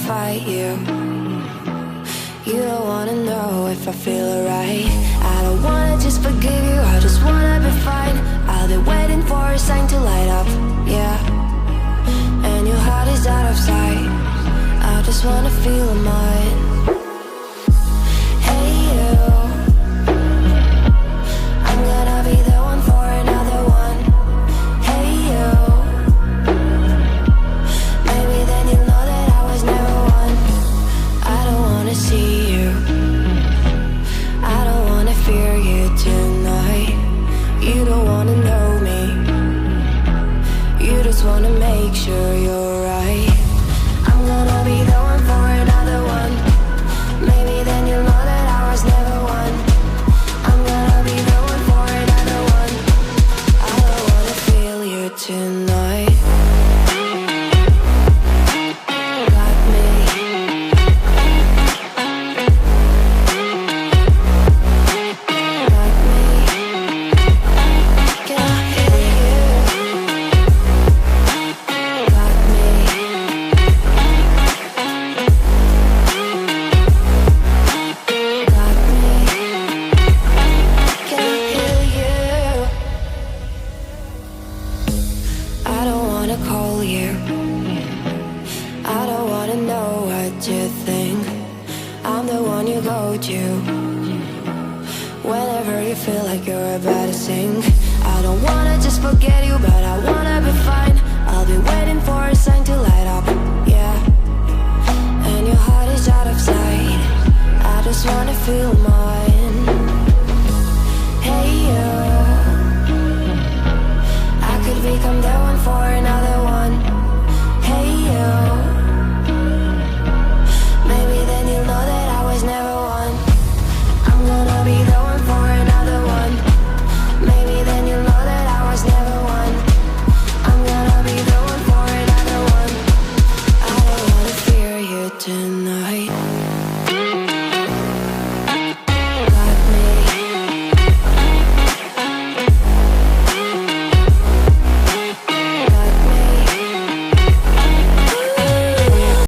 fight you. You don't wanna know if I feel alright. I don't wanna just forgive you, I just wanna be fine. I'll be waiting for a sign to light up, yeah. And your heart is out of sight. I just wanna feel mine. Hey you, I'm gonna be the one for another one. Hey you, maybe then you'll know that I was never one. I don't wanna see you, I don't wanna fear you tonight. You don't wanna know me, you just wanna make sure you're right. I'm gonna be the one for another one. Maybe then you'll know that I was never one. I'm gonna be the one for another one. I don't wanna feel you tonight. Got me. Got me. Can I hear you? Got me. Got me. Can I hear you? I don't wanna call you, I don't wanna know what you think. I'm the one you go to whenever you feel like you're about to sink. I don't wanna just forget you, but I wanna be fine. I'll be waiting for a sign to light up, yeah. And your heart is out of sight. I just wanna feel mine. Hey you, I could become the one for